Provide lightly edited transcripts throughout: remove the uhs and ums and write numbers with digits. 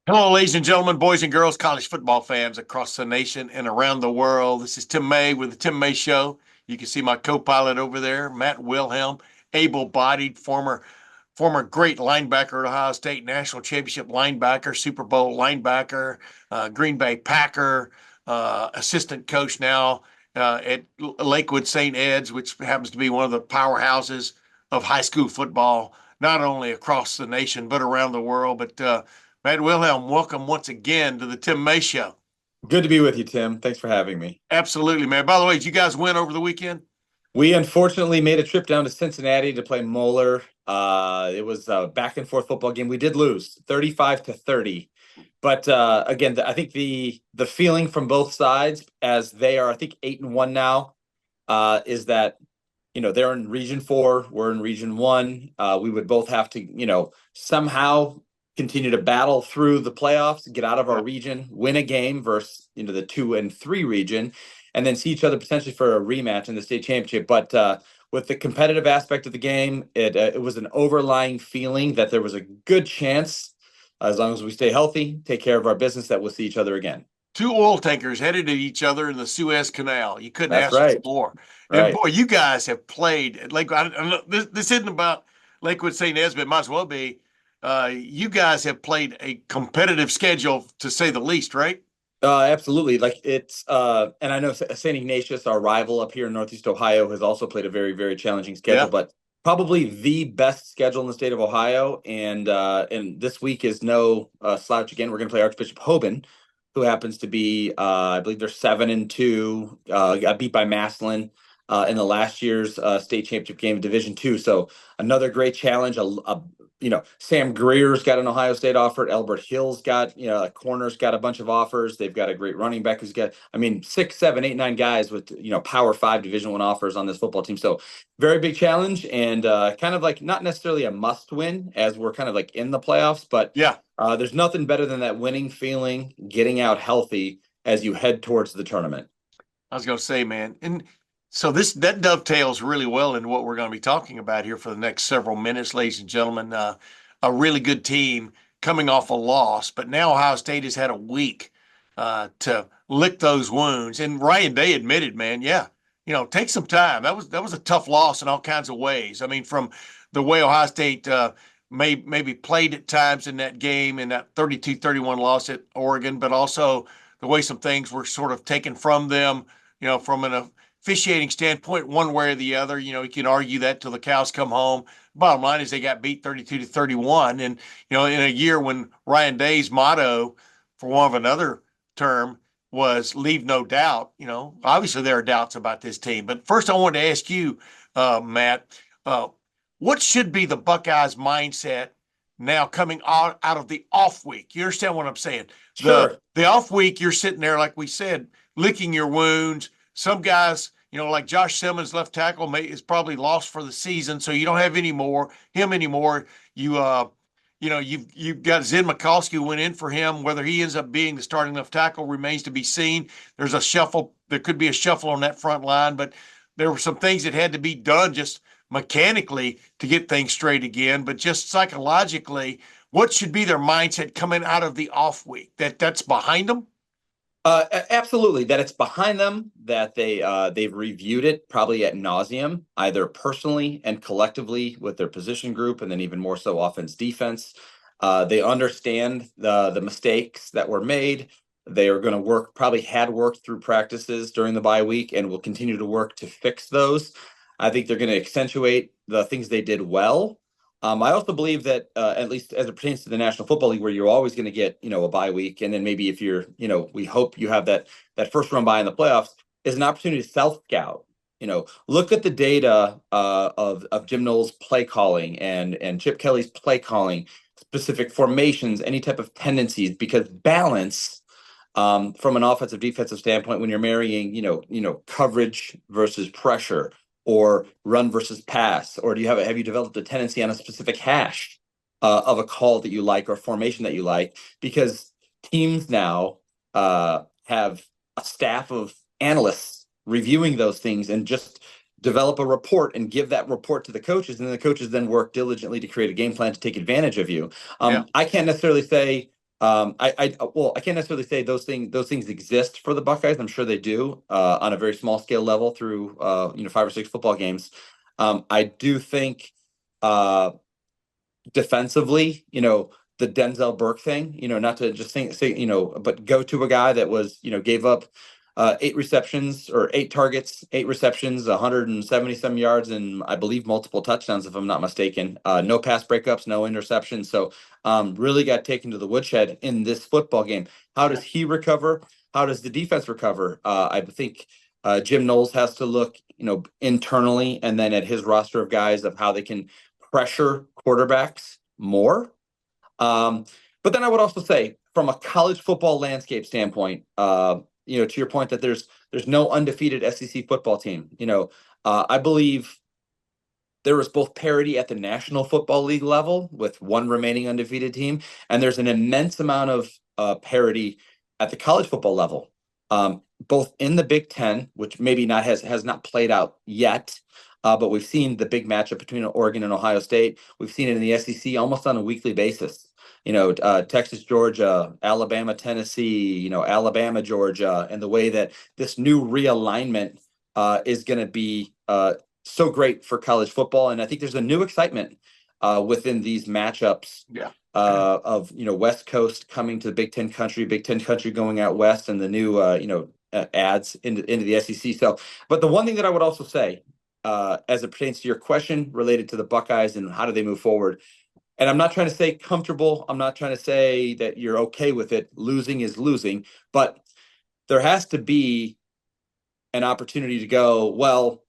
Hello, ladies and gentlemen, boys and girls, college football fans across the nation and around the world. This is Tim May with the Tim May Show. You can see my co-pilot over there, Matt Wilhelm, able-bodied former great linebacker at Ohio State, national championship linebacker, Super Bowl linebacker, Green Bay Packer, assistant coach now at Lakewood St. Ed's, which happens to be one of the powerhouses of high school football, not only across the nation but around the world. But Matt Wilhelm, welcome once again to the Tim May Show. Good to be with you, Tim. Thanks for having me. Absolutely, man. By the way, did you guys win over the weekend? We unfortunately made a trip down to Cincinnati to play Moeller. It was a back and forth football game. We did lose 35-30. But again, I think the feeling from both sides, as they are, I think 8-1 now, is that they're in Region 4, we're in Region 1. We would both have to somehow continue to battle through the playoffs, get out of our region, win a game versus the 2 and 3 region, and then see each other potentially for a rematch in the state championship. But with the competitive aspect of the game, it was an overlying feeling that there was a good chance, as long as we stay healthy, take care of our business, that we'll see each other again. Two oil tankers headed at each other in the Suez Canal. You couldn't That's ask for right. more. And Right. boy, you guys have played like this isn't about Lakewood St. Esmond, might as well be. You guys have played a competitive schedule to say the least, right? Absolutely. Like and I know St. Ignatius, our rival up here in Northeast Ohio, has also played a very, very challenging schedule, Yeah. but probably the best schedule in the state of Ohio. And this week is no slouch again. We're going to play Archbishop Hoban, who happens to be, I believe they're 7-2, got beat by Massillon in the last year's state championship game of Division II. So another great challenge. Sam Greer's got an Ohio State offer. Elbert Hill's got, a corner's got a bunch of offers. They've got a great running back who's got, 6, 7, 8, 9 guys with, Power 5 Division I offers on this football team. So very big challenge and kind of like not necessarily a must win as we're kind of like in the playoffs, but Yeah. there's nothing better than that winning feeling, getting out healthy as you head towards the tournament. I was going to say, man. And so that dovetails really well into what we're going to be talking about here for the next several minutes, ladies and gentlemen. A really good team coming off a loss, but now Ohio State has had a week to lick those wounds. And Ryan Day admitted, man, yeah, take some time. That was a tough loss in all kinds of ways. I mean, from the way Ohio State maybe played at times in that game, in that 32-31 loss at Oregon, but also the way some things were sort of taken from them, from an officiating standpoint, one way or the other. You can argue that till the cows come home. Bottom line is they got beat 32-31. And, in a year when Ryan Day's motto, for want of another term, was leave no doubt, obviously there are doubts about this team. But first, I wanted to ask you, Matt, uh, what should be the Buckeyes mindset now coming out of the off week? You understand what I'm saying? The Sure. the off week, you're sitting there, like we said, licking your wounds. Some guys, like Josh Simmons, left tackle, is probably lost for the season, so you don't have him anymore. You've got Zen Mikowski who went in for him. Whether he ends up being the starting left tackle remains to be seen. There's a shuffle. There could be a shuffle on that front line, but there were some things that had to be done just mechanically to get things straight again. But just psychologically, what should be their mindset coming out of the off week? That's behind them. Absolutely, that it's behind them, that they've reviewed it probably at nauseum, either personally and collectively with their position group, and then even more so offense defense. They understand the mistakes that were made. They are going to probably had worked through practices during the bye week, and will continue to work to fix those. I think they're going to accentuate the things they did well. I also believe that at least as it pertains to the National Football League, where you're always going to get, a bye week, and then maybe if you're, we hope you have that first run by in the playoffs, is an opportunity to self scout. Look at the data of Jim Knowles' play calling and Chip Kelly's play calling, specific formations, any type of tendencies, because balance from an offensive defensive standpoint, when you're marrying, coverage versus pressure, or run versus pass, or have you developed a tendency on a specific hash of a call that you like or formation that you like? Because teams now have a staff of analysts reviewing those things and just develop a report and give that report to the coaches, and then the coaches then work diligently to create a game plan to take advantage of you. Yeah. I can't necessarily say Well, I can't necessarily say those things exist for the Buckeyes. I'm sure they do on a very small scale level through 5 or 6 football games. I do think uh, defensively, the Denzel Burke thing, not to just say, but go to a guy that was, gave up 8 receptions or 8 targets, 8 receptions, 170 some yards, and I believe multiple touchdowns, if I'm not mistaken. No pass breakups, no interceptions. So really got taken to the woodshed in this football game. How does he recover? How does the defense recover? I think Jim Knowles has to look, internally and then at his roster of guys of how they can pressure quarterbacks more. Um, but then I would also say, from a college football landscape standpoint, to your point that there's no undefeated SEC football team. I believe there was both parity at the National Football League level with one remaining undefeated team, and there's an immense amount of parity at the college football level, both in the Big Ten, which maybe not has not played out yet, but we've seen the big matchup between Oregon and Ohio State. We've seen it in the SEC almost on a weekly basis. Texas, Georgia, Alabama, Tennessee, Alabama, Georgia, and the way that this new realignment is going to be so great for college football. And I think there's a new excitement within these matchups. Yeah. Of West Coast coming to the Big Ten country going out west, and the new ads into the SEC. So, but the one thing that I would also say, as it pertains to your question related to the Buckeyes and how do they move forward, and I'm not trying to say comfortable. I'm not trying to say that you're okay with it. Losing is losing, but there has to be an opportunity to go, well,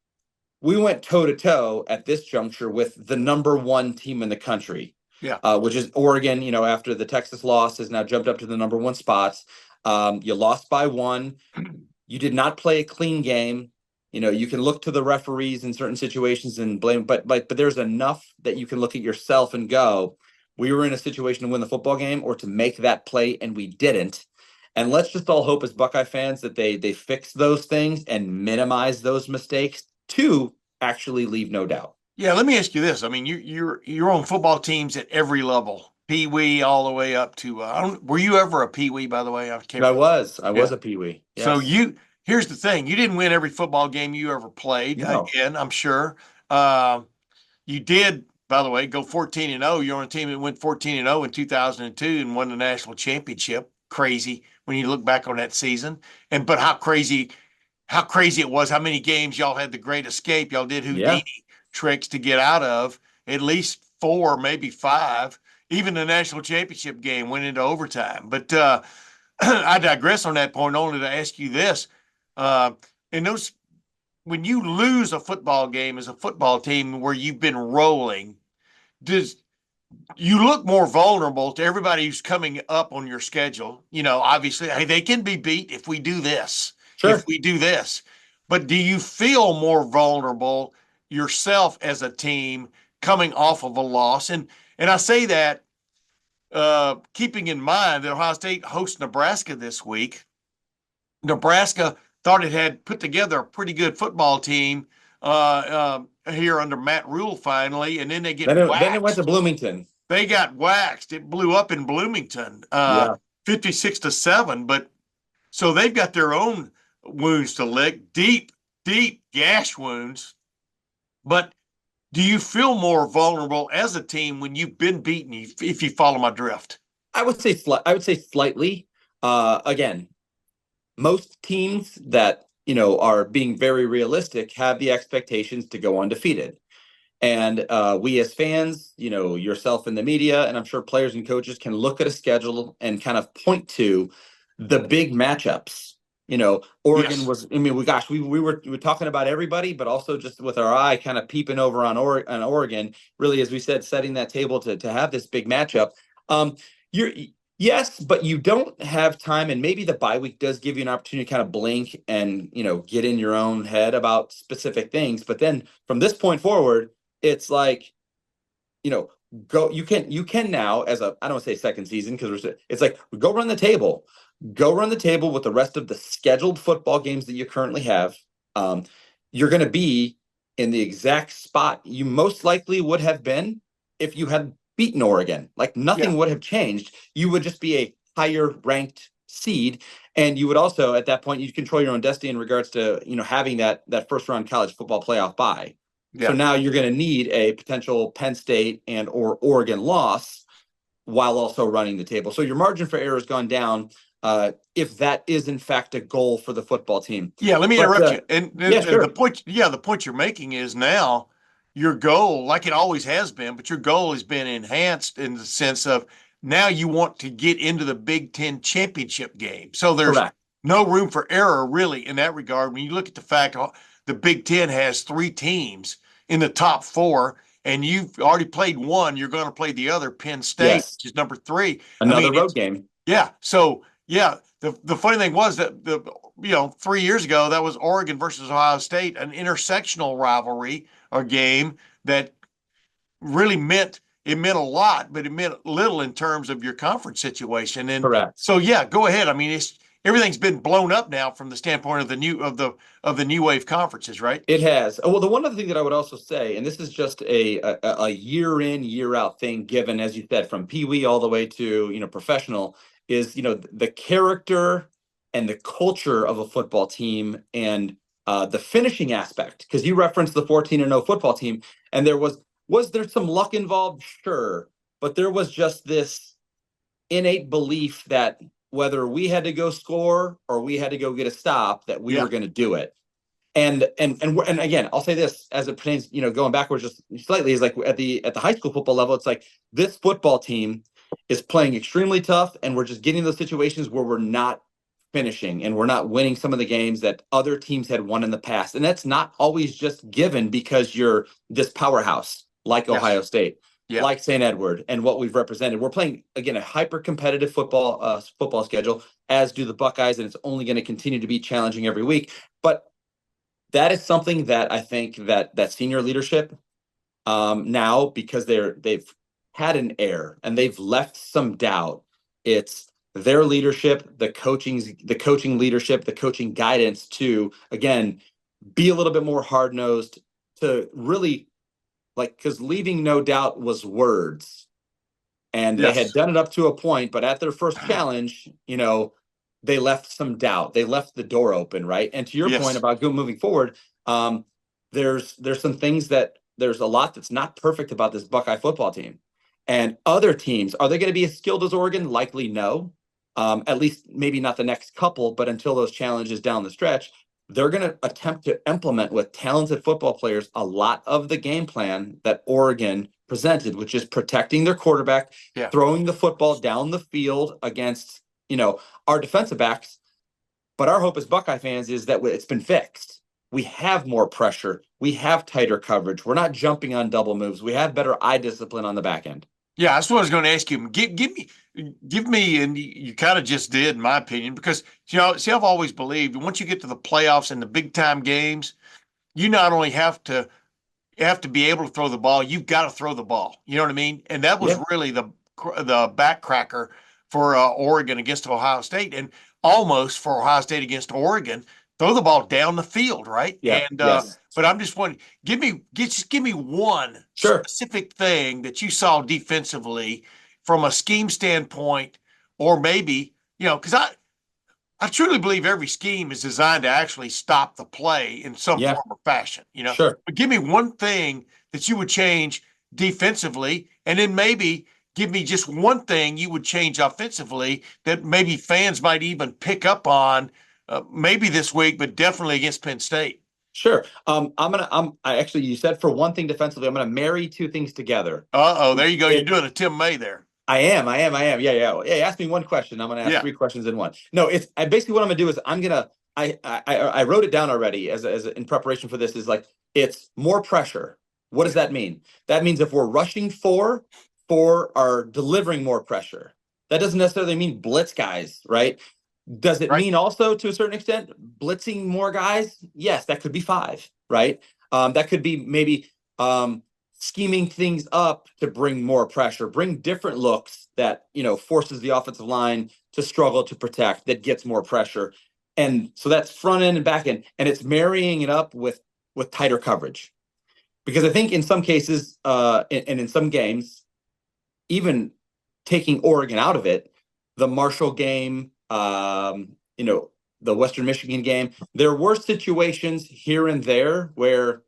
we went toe to toe at this juncture with the number one team in the country. Yeah. Which is Oregon, after the Texas loss has now jumped up to the number one spots. You lost by 1. You did not play a clean game. You can look to the referees in certain situations and blame, but there's enough that you can look at yourself and go, we were in a situation to win the football game or to make that play, and we didn't. And let's just all hope as Buckeye fans that they fix those things and minimize those mistakes to actually leave no doubt. Yeah, let me ask you this. I mean, you're on football teams at every level, Pee Wee all the way up to. Were you ever a Pee Wee, by the way? I can't. I Yeah. was a Pee Wee. So Yes. here's the thing: you didn't win every football game you ever played. No. Again, I'm sure. Uh, you did, by the way, go 14-0. You're on a team that went 14-0 in 2002 and won the national championship. Crazy when you look back on that season. But how crazy it was, how many games y'all had the great escape. Y'all did Yeah. Houdini tricks to get out of at least 4, maybe 5. Even the national championship game went into overtime. But I digress on that point only to ask you this. In those, when you lose a football game as a football team where you've been rolling, does you look more vulnerable to everybody who's coming up on your schedule? Obviously, hey, they can be beat if we do this, if Sure. we do this. But do you feel more vulnerable yourself as a team coming off of a loss? And I say that keeping in mind that Ohio State hosts Nebraska this week. Nebraska thought it had put together a pretty good football team here under Matt Rule finally, and then they get Then it went to waxed. Bloomington. They got waxed. It blew up in Bloomington, Yeah. 56-7. But so they've got their own wounds to lick, deep, deep gash wounds. But do you feel more vulnerable as a team when you've been beaten? If you follow my drift, I would say slightly. Again, most teams that are being very realistic have the expectations to go undefeated. And we as fans, yourself in the media, and I'm sure players and coaches can look at a schedule and kind of point to the big matchups. Oregon yes, was, I mean, we were talking about everybody, but also just with our eye kind of peeping over on Oregon, really, as we said, setting that table to have this big matchup. You're Yes, but you don't have time, and maybe the bye week does give you an opportunity to kind of blink and get in your own head about specific things. But then from this point forward, it's like, you know, go. You can now, as a, I don't want to say second season, because it's like, go run the table, with the rest of the scheduled football games that you currently have. You're going to be in the exact spot you most likely would have been if you had beaten Oregon. Like nothing Yeah. would have changed. You would just be a higher ranked seed. And you would also, at that point, you'd control your own destiny in regards to, having that first round college football playoff bye. So Yeah. now you're going to need a potential Penn State and or Oregon loss while also running the table. So your margin for error has gone down, if that is in fact a goal for the football team. Yeah, let me But interrupt you. And yeah, the sure, point, yeah, the point you're making is now your goal, like it always has been, but your goal has been enhanced in the sense of now you want to get into the Big Ten championship game. So there's correct. no room for error really in that regard. When you look at the fact the Big Ten has three teams in the top four, and you've already played one, you're going to play the other, Penn State, Yes, which is number three. I another mean, road it's game. yeah. So yeah, the funny thing was that 3 years ago that was Oregon versus Ohio State, an intersectional rivalry or game that really meant a lot, but it meant little in terms of your conference situation. And Correct. so yeah, go ahead. I mean, it's everything's been blown up now from the standpoint of the new wave conferences, right? It has. Well, the one other thing that I would also say, and this is just a year in, year out thing, given, as you said, from Pee Wee all the way to, professional, is, the character and the culture of a football team and the finishing aspect. Because you referenced the 14-0 football team, and was there some luck involved? Sure. But there was just this innate belief that whether we had to go score or we had to go get a stop, that we Yeah. were going to do it. And again, I'll say this as it pertains, going backwards just slightly, is like at the high school football level, it's like this football team is playing extremely tough, and we're just getting those situations where we're not finishing and we're not winning some of the games that other teams had won in the past. And that's not always just given because you're this powerhouse like Yes. Ohio State, Yeah. like St. Edward, and what we've represented. We're playing again a hyper competitive football schedule, as do the Buckeyes, and it's only going to continue to be challenging every week. But that is something that I think that senior leadership, now, because they've had an error and they've left some doubt. It's their leadership, the coaching leadership, the coaching guidance to, again, be a little bit more hard nosed, to really, like, because leaving no doubt was words, and they had Yes. done it up to a point, but at their first challenge, they left some doubt. They left the door open, right? And to your point Yes. about moving forward, there's some things there's a lot that's not perfect about this Buckeye football team. And other teams, are they going to be as skilled as Oregon? Likely no. At least maybe not the next couple, but until those challenges down the stretch, they're going to attempt to implement with talented football players a lot of the game plan that Oregon presented, which is protecting their quarterback, Yeah. throwing the football down the field against, our defensive backs. But our hope as Buckeye fans is that it's been fixed. We have more pressure. We have tighter coverage. We're not jumping on double moves. We have better eye discipline on the back end. Yeah, that's what I was going to ask you. Give me, and you kind of just did, in my opinion, because see, I've always believed once you get to the playoffs and the big time games, you not only have to be able to throw the ball, you've got to throw the ball. You know what I mean? And that was Yeah. really the backcracker for Oregon against Ohio State, and almost for Ohio State against Oregon. Throw the ball down the field, right? Yeah. And Yes. but I'm just wondering, just give me one Sure. specific thing that you saw defensively from a scheme standpoint, or maybe because I truly believe every scheme is designed to actually stop the play in some Yeah. form or fashion. Sure. But give me one thing that you would change defensively, and then maybe give me just one thing you would change offensively that maybe fans might even pick up on, maybe this week, but definitely against Penn State. Sure. I actually, you said for one thing defensively, I'm gonna marry two things together. Uh-oh, there you go. You're It, doing a Tim May there. I am. Yeah, yeah. Yeah. Ask me one question. I'm gonna ask Yeah. three questions in one. No, it's basically what I'm gonna do is I wrote it down already as in preparation for this, is like, it's more pressure. What does that mean? That means if we're rushing four are delivering more pressure. That doesn't necessarily mean blitz guys, right? Does it Right. mean also, to a certain extent, blitzing more guys? Yes, that could be five, right? That could be maybe scheming things up to bring more pressure, bring different looks that, forces the offensive line to struggle to protect, that gets more pressure. And so that's front end and back end, and it's marrying it up with tighter coverage. Because I think in some cases, and in some games, even taking Oregon out of it, the Marshall game, the Western Michigan game, there were situations here and there where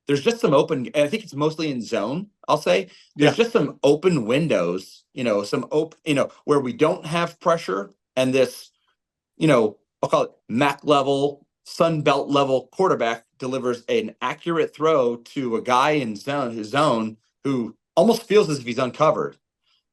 there's just some open, and I think it's mostly in zone, I'll say. There's Yeah. just some open windows, some open, where we don't have pressure, and this, I'll call it MAC level, Sun Belt level quarterback delivers an accurate throw to a guy in zone who almost feels as if he's uncovered,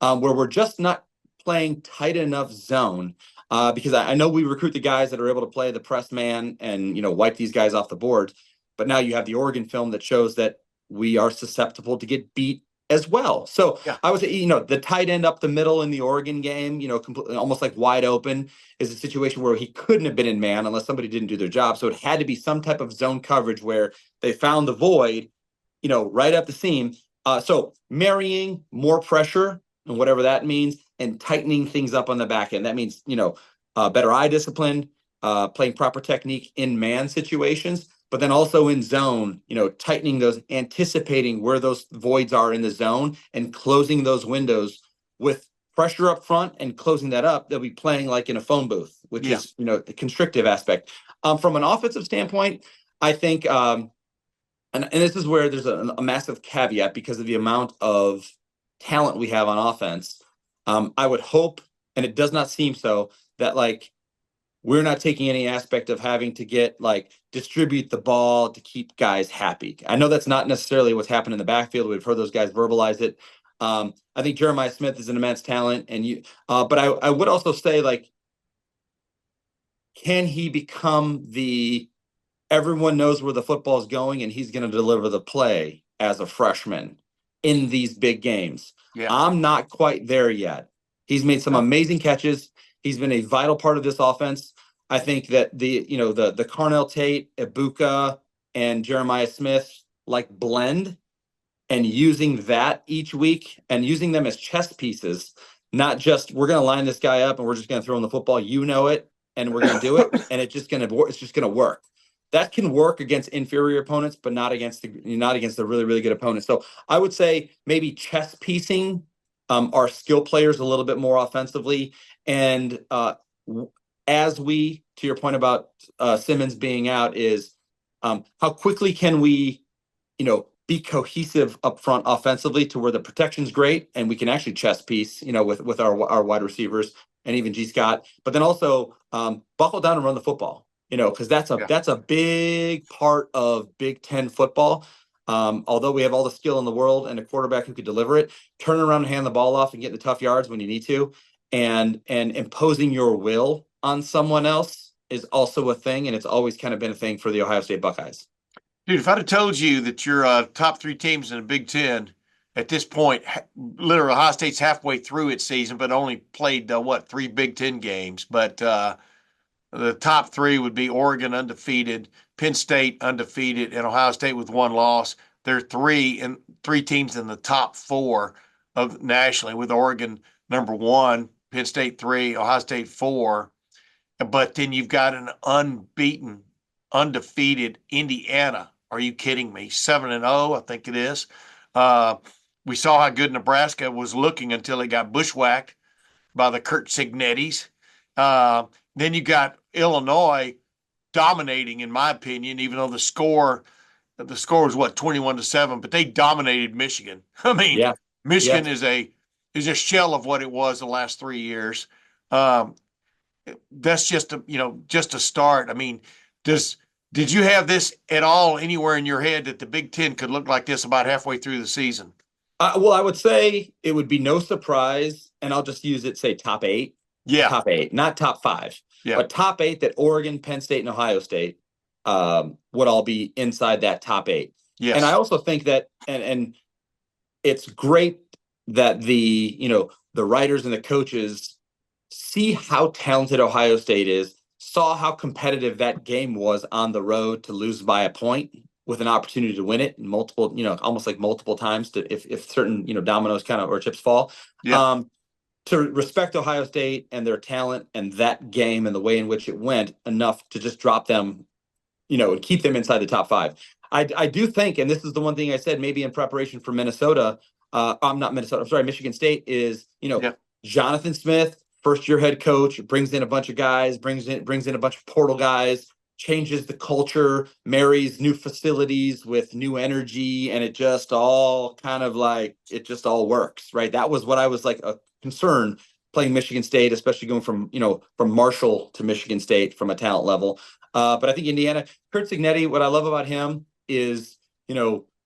where we're just not playing tight enough zone. Because I know we recruit the guys that are able to play the press man and wipe these guys off the board, but now you have the Oregon film that shows that we are susceptible to get beat as well. So Yeah. I would say, the tight end up the middle in the Oregon game, completely almost like wide open, is a situation where he couldn't have been in man unless somebody didn't do their job. So it had to be some type of zone coverage where they found the void, right up the seam. So marrying more pressure and whatever that means, and tightening things up on the back end. That means, better eye discipline, playing proper technique in man situations, but then also in zone, tightening those, anticipating where those voids are in the zone and closing those windows with pressure up front and closing that up. They'll be playing like in a phone booth, which Yeah. is, the constrictive aspect. From an offensive standpoint, I think, and this is where there's a massive caveat because of the amount of talent we have on offense. I would hope, and it does not seem so, that we're not taking any aspect of having to distribute the ball to keep guys happy. I know that's not necessarily what's happened in the backfield. We've heard those guys verbalize it. I think Jeremiah Smith is an immense talent, but I would also say, can he become the everyone knows where the football is going and he's going to deliver the play as a freshman in these big games? Yeah. I'm not quite there yet. He's made some amazing catches. He's been a vital part of this offense. I think that the Carnell Tate, Ibuka, and Jeremiah Smith blend, and using that each week and using them as chess pieces, not just we're going to line this guy up and we're just going to throw him the football, and we're going to do it, and it's just going to work. That can work against inferior opponents, but not against the really, really good opponents. So I would say maybe chess piecing our skill players a little bit more offensively. And as we, to your point about Simmons being out, is how quickly can we, be cohesive up front offensively to where the protection's great and we can actually chess piece, with our wide receivers and even G. Scott, but then also buckle down and run the football. Because that's a big part of Big Ten football. Although we have all the skill in the world and a quarterback who could deliver it, turn around and hand the ball off and get the tough yards when you need to, and imposing your will on someone else is also a thing, and it's always kind of been a thing for the Ohio State Buckeyes. Dude, if I'd have told you that your top three teams in the Big Ten at this point, literally Ohio State's halfway through its season, but only played three Big Ten games. But the top three would be Oregon undefeated, Penn State undefeated, and Ohio State with one loss. There are three teams in the top four of nationally, with Oregon number one, Penn State three, Ohio State four. But then you've got an unbeaten, undefeated Indiana. Are you kidding me? 7-0, I think it is. We saw how good Nebraska was looking until it got bushwhacked by the Kurt Signettis. Then you got Illinois dominating, in my opinion, even though the score was 21-7, but they dominated Michigan. I mean, Yeah. Michigan is a shell of what it was the last 3 years. That's just a start. I mean, did you have this at all anywhere in your head that the Big Ten could look like this about halfway through the season? Well, I would say it would be no surprise, and I'll just use it, say top eight. Yeah. Top eight, not top five, but top eight, that Oregon, Penn State, and Ohio State would all be inside that top eight. Yes. And I also think that, and it's great that the writers and the coaches see how talented Ohio State is, saw how competitive that game was on the road to lose by a point with an opportunity to win it multiple, almost like multiple times to if certain, dominoes kind of or chips fall. Yeah. To respect Ohio State and their talent and that game and the way in which it went enough to just drop them, and keep them inside the top five. I do think, and this is the one thing I said maybe in preparation for Minnesota, I'm not Minnesota. I'm sorry, Michigan State is, Yeah. Jonathan Smith, first year head coach, brings in a bunch of guys, brings in a bunch of portal guys, changes the culture, marries new facilities with new energy, and it just all kind of like it just all works, right? That was what I was like a concern playing Michigan State, especially going from from Marshall to Michigan State from a talent level. But I think Indiana, Kurt Cignetti, what I love about him is,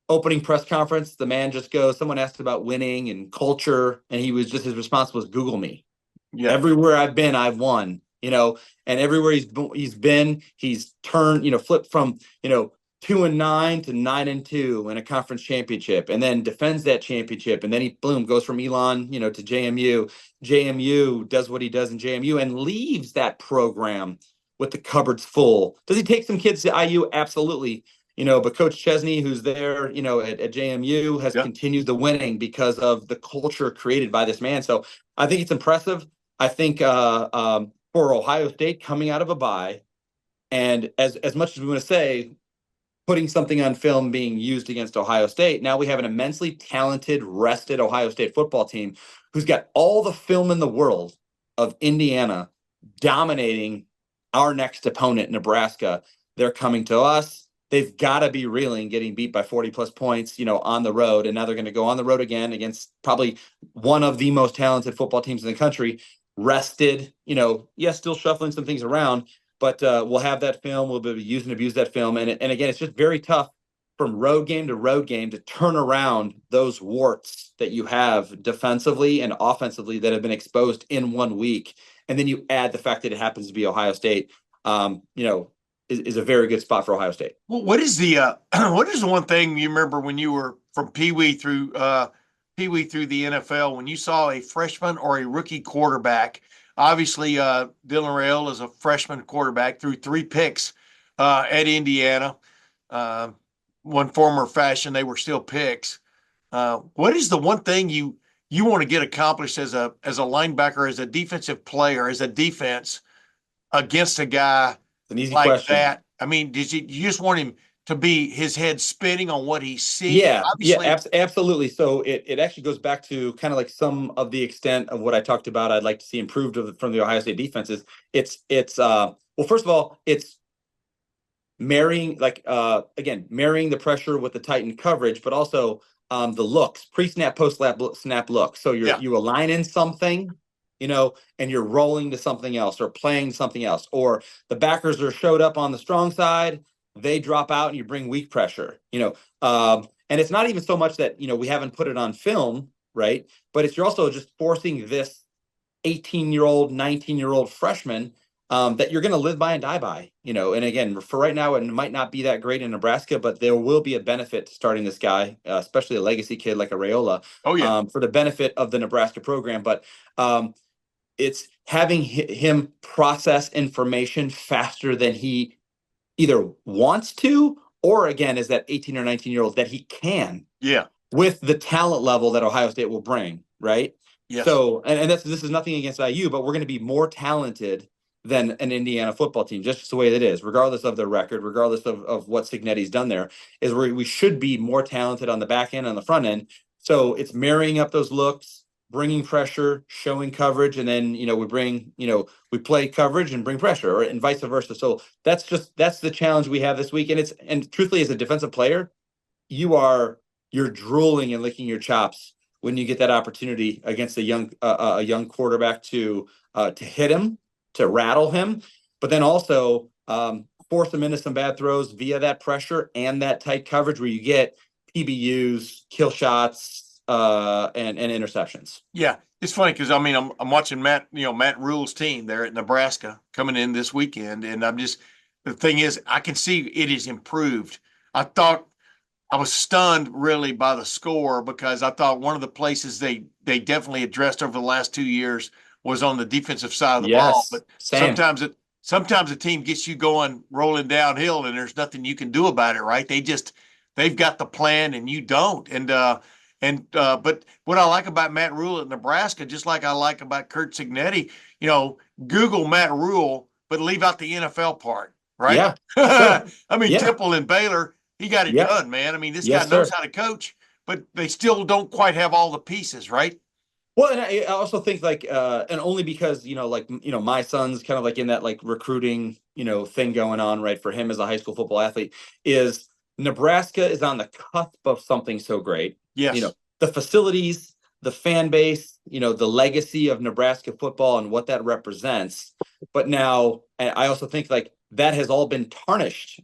opening press conference, the man just goes, someone asked about winning and culture, and his response was Google me. Yeah. Everywhere I've been, I've won, and everywhere he's been, he's turned, flipped from, 2-9 to 9-2 in a conference championship, and then defends that championship. And then he goes from Elon, to JMU. JMU does what he does in JMU and leaves that program with the cupboards full. Does he take some kids to IU? Absolutely. But Coach Chesney, who's there, at JMU, has Yeah. continued the winning because of the culture created by this man. So I think it's impressive. I think for Ohio State coming out of a bye, and as much as we want to say, putting something on film being used against Ohio State, now we have an immensely talented, rested Ohio State football team who's got all the film in the world of Indiana dominating our next opponent, Nebraska. They're coming to us. They've got to be reeling, getting beat by 40 plus points, on the road. And now they're going to go on the road again against probably one of the most talented football teams in the country. Rested, still shuffling some things around, but we'll have that film. We'll be use and abuse that film. And again, it's just very tough from road game to turn around those warts that you have defensively and offensively that have been exposed in 1 week. And then you add the fact that it happens to be Ohio State, is a very good spot for Ohio State. Well, what is the one thing you remember when you were from Pee Wee through the NFL, when you saw a freshman or a rookie quarterback? Obviously, Dylan Raiola is a freshman quarterback, threw 3 picks at Indiana. One former fashion, they were still picks. What is the one thing you want to get accomplished as a linebacker, as a defensive player, as a defense against a guy It's an easy like question. that? I mean, you just want him to be his head spinning on what he's seeing? Yeah, Obviously, absolutely. So it actually goes back to kind of like some of the extent of what I talked about. I'd like to see improved from the Ohio State defenses. It's well, first of all, it's marrying marrying the pressure with the tightened coverage, but also the looks, pre-snap, post-snap look. So you align in something, and you're rolling to something else or playing something else, or the backers are showed up on the strong side, they drop out and you bring weak pressure, and it's not even so much that, we haven't put it on film, right? But you're also just forcing this 18-year-old, 19-year-old freshman that you're going to live by and die by, and again, for right now, it might not be that great in Nebraska, but there will be a benefit to starting this guy, especially a legacy kid like a Raiola, for the benefit of the Nebraska program. But it's having him process information faster than he either wants to, or again, is that 18 or 19-year-old that he can, with the talent level that Ohio State will bring, right? yes. So, and this is nothing against IU, but we're going to be more talented than an Indiana football team, just the way it is, regardless of their record, regardless of what Cignetti's done there, is where we should be more talented on the back end, on the front end. So it's marrying up those looks, bringing pressure, showing coverage, and then, we play coverage and bring pressure, and vice versa. So that's the challenge we have this week. And truthfully, as a defensive player, you're drooling and licking your chops when you get that opportunity against a young quarterback to hit him, to rattle him, but then also force him into some bad throws via that pressure and that tight coverage where you get PBUs, kill shots, and interceptions. Yeah, it's funny because I'm watching Matt Rule's team there at Nebraska coming in this weekend, and the thing is, I can see it is improved. I thought I was stunned really by the score, because I thought one of the places they definitely addressed over the last 2 years was on the defensive side of the ball. But same. sometimes a team gets you going, rolling downhill, and there's nothing you can do about it, right? They've got the plan and you don't. But what I like about Matt Rule at Nebraska, just like I like about Kurt Cignetti, Google Matt Rule, but leave out the NFL part, right? Yeah. Sure. Temple and Baylor, he got it done, man. This guy knows how to coach. but they still don't quite have all the pieces, right? Well, and I also think like, and only because, like, my son's kind of like in that like recruiting, thing going on, right, for him as a high school football athlete, is Nebraska is on the cusp of something so great. Yes. The facilities, the fan base, the legacy of Nebraska football and what that represents. But now, and I also think like that has all been tarnished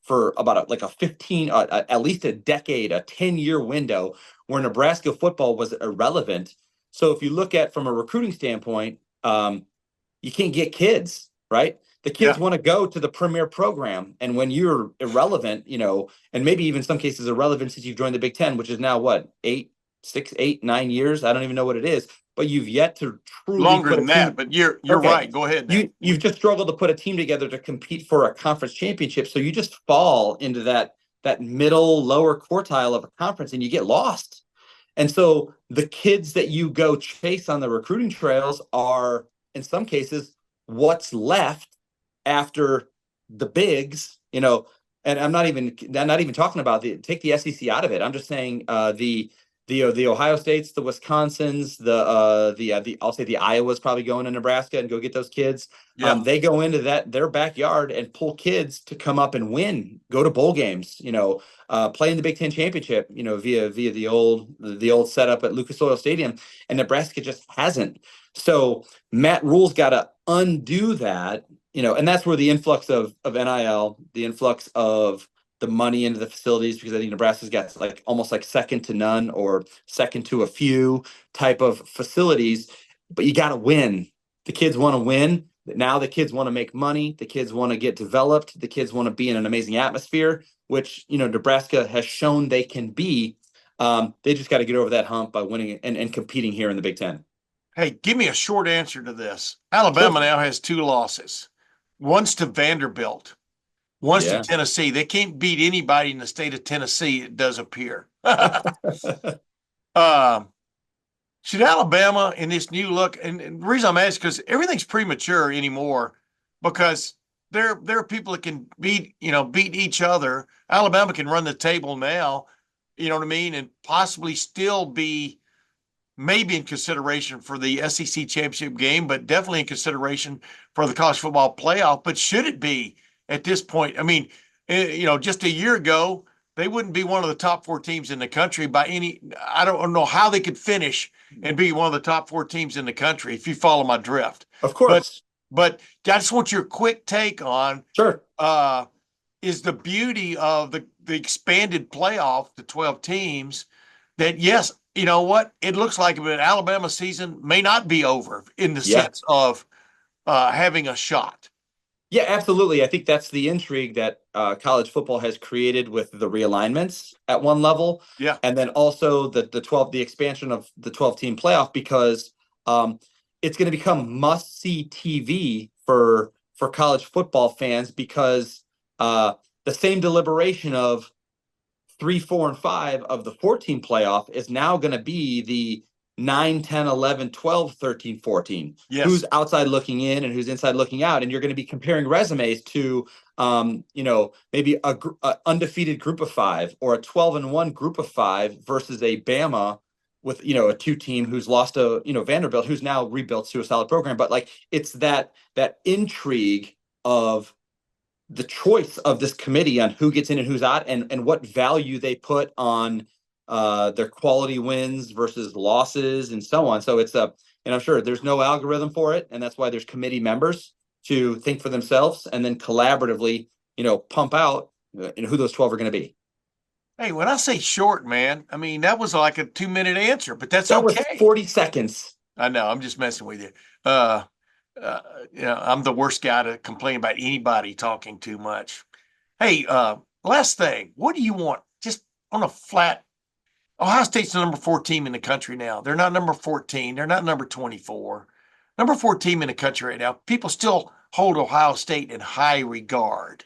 for about like a 15, at least a decade, a 10-year window where Nebraska football was irrelevant. So if you look at from a recruiting standpoint, you can't get kids, right? The kids Yeah. want to go to the premier program. And when you're irrelevant, and maybe even some cases irrelevant since you've joined the Big Ten, which is now what, 6, 8, 9 years? I don't even know what it is, but you've yet to truly Longer put a than that, team. but you're Okay. right. Go ahead now. You've just struggled to put a team together to compete for a conference championship. So you just fall into that middle lower quartile of a conference and you get lost. And so the kids that you go chase on the recruiting trails are, in some cases, what's left after the bigs, and I'm not even talking about take the SEC out of it. I'm just saying the Ohio States, the Wisconsins, the I'll say the Iowas probably going to Nebraska and go get those kids. Yeah. They go into their backyard and pull kids to come up and win, go to bowl games, play in the Big Ten championship, via the old setup at Lucas Oil Stadium, and Nebraska just hasn't. So Matt Rule's got to undo that, and that's where the influx of NIL, the influx of the money into the facilities, because I think Nebraska's got like almost like second to none or second to a few type of facilities, but you got to win. The kids want to win. Now the kids want to make money. The kids want to get developed. The kids want to be in an amazing atmosphere, which, Nebraska has shown they can be. They just got to get over that hump by winning and competing here in the Big Ten. Hey, give me a short answer to this. Sure. Alabama now has two losses. One's to Vanderbilt, one's to Yeah. Tennessee. They can't beat anybody in the state of Tennessee, it does appear. um, should Alabama in this new look, and the reason I'm asking because everything's premature anymore because there are people that can beat each other. Alabama can run the table now, you know what I mean, and possibly still be maybe in consideration for the SEC championship game, but definitely in consideration for the college football playoff. But should it be at this point? I mean, just a year ago, they wouldn't be one of the top four teams in the country by any. I don't know how they could finish and be one of the top four teams in the country if you follow my drift. Of But course. but I just want your quick take on Sure. uh, is the beauty of the expanded playoff to 12 teams that yes, you know what? It looks like an Alabama season may not be over in the Yeah. sense of having a shot. Yeah, absolutely. I think that's the intrigue that college football has created with the realignments at one level, Yeah. and then also the expansion of the 12-team playoff, because um, it's going to become must see TV for college football fans, because the same deliberation of 3, 4, and 5 of the 14 playoff is now going to be the 9, 10, 11, 12, 13, 14. Yes. Who's outside looking in and who's inside looking out. And you're going to be comparing resumes to, maybe a undefeated group of 5 or a 12-1 group of 5 versus a Bama with, a 2 team who's lost to, Vanderbilt, who's now rebuilt to a solid program. But like, it's that intrigue of the choice of this committee on who gets in and who's out, and what value they put on their quality wins versus losses and so on. So and I'm sure there's no algorithm for it, and that's why there's committee members to think for themselves and then collaboratively, pump out who those 12 are going to be. Hey, when I say short, man, I mean that was like a 2 minute answer, but that's That was okay. 40 seconds. I know. I'm just messing with you. Uh, I'm the worst guy to complain about anybody talking too much. Hey, last thing, what do you want? Just on a flat. Ohio State's the number 4 team in the country now. They're not number 14. They're not number 24. Number 4 team in the country right now. People still hold Ohio State in high regard.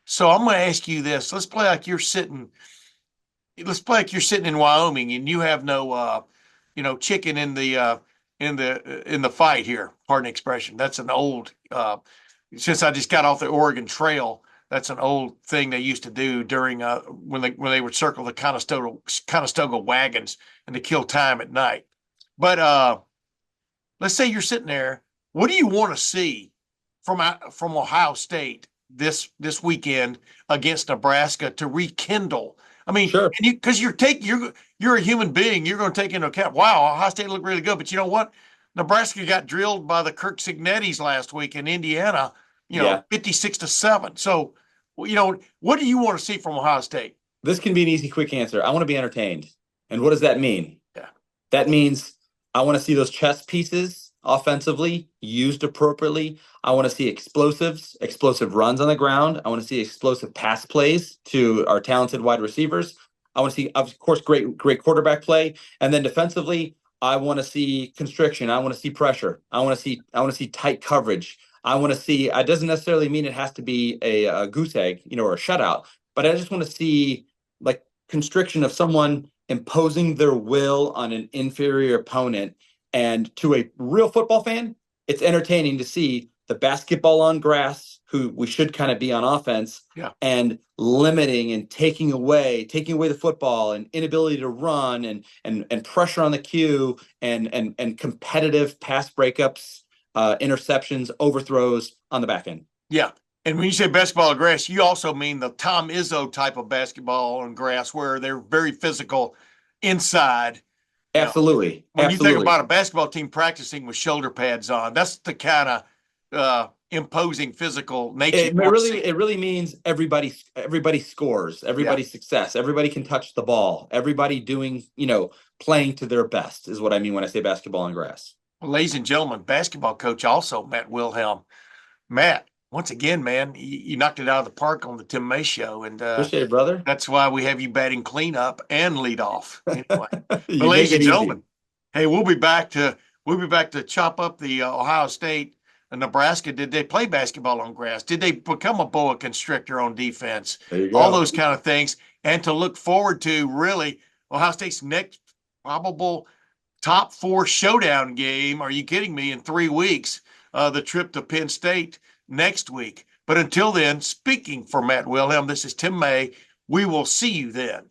So I'm going to ask you this. Let's play like you're sitting in Wyoming and you have no chicken in the fight here. Pardon the expression. That's an old since I just got off the Oregon Trail, That's an old thing they used to do during when they would circle the Conestoga wagons and to kill time at night. But let's say you're sitting there. What do you want to see from Ohio State this weekend against Nebraska to rekindle? I mean, Sure. and because you're a human being, you're going to take into account. Wow, Ohio State looked really good, but you know what? Nebraska got drilled by the Kirk Signettis last week in Indiana. Yeah. 56-7. So, what do you want to see from Ohio State? This can be an easy, quick answer. I want to be entertained. And what does that mean? Yeah. That means I want to see those chess pieces offensively used appropriately. I want to see explosive runs on the ground. I want to see explosive pass plays to our talented wide receivers. I want to see, of course, great quarterback play. And then defensively, I want to see constriction. I want to see pressure. I want to see tight coverage. I want to see, it doesn't necessarily mean it has to be a goose egg, or a shutout, but I just want to see like constriction of someone imposing their will on an inferior opponent. And to a real football fan, it's entertaining to see the basketball on grass, who we should kind of be on offense, Yeah. and limiting and taking away the football and inability to run and pressure on the queue and competitive pass breakups, interceptions, overthrows on the back end. Yeah. And when you say basketball on grass, you also mean the Tom Izzo type of basketball on grass where they're very physical inside. Absolutely. When you think Absolutely. about a basketball team practicing with shoulder pads on, that's the kind of imposing physical nature. It really means everybody scores, everybody's success, everybody can touch the ball, everybody doing, playing to their best is what I mean when I say basketball on grass. Well, ladies and gentlemen, basketball coach also, Matt Wilhelm. Matt, once again, man, you knocked it out of the park on the Tim May show. And appreciate it, brother. That's why we have you batting cleanup and lead off. Anyway, but ladies and gentlemen, hey, we'll be back to chop up the Ohio State and Nebraska. Did they play basketball on grass? Did they become a boa constrictor on defense? There you go. All those kind of things, and to look forward to really Ohio State's next probable top 4 showdown game. Are you kidding me? In 3 weeks, the trip to Penn State next week. But until then, speaking for Matt Wilhelm, this is Tim May. We will see you then.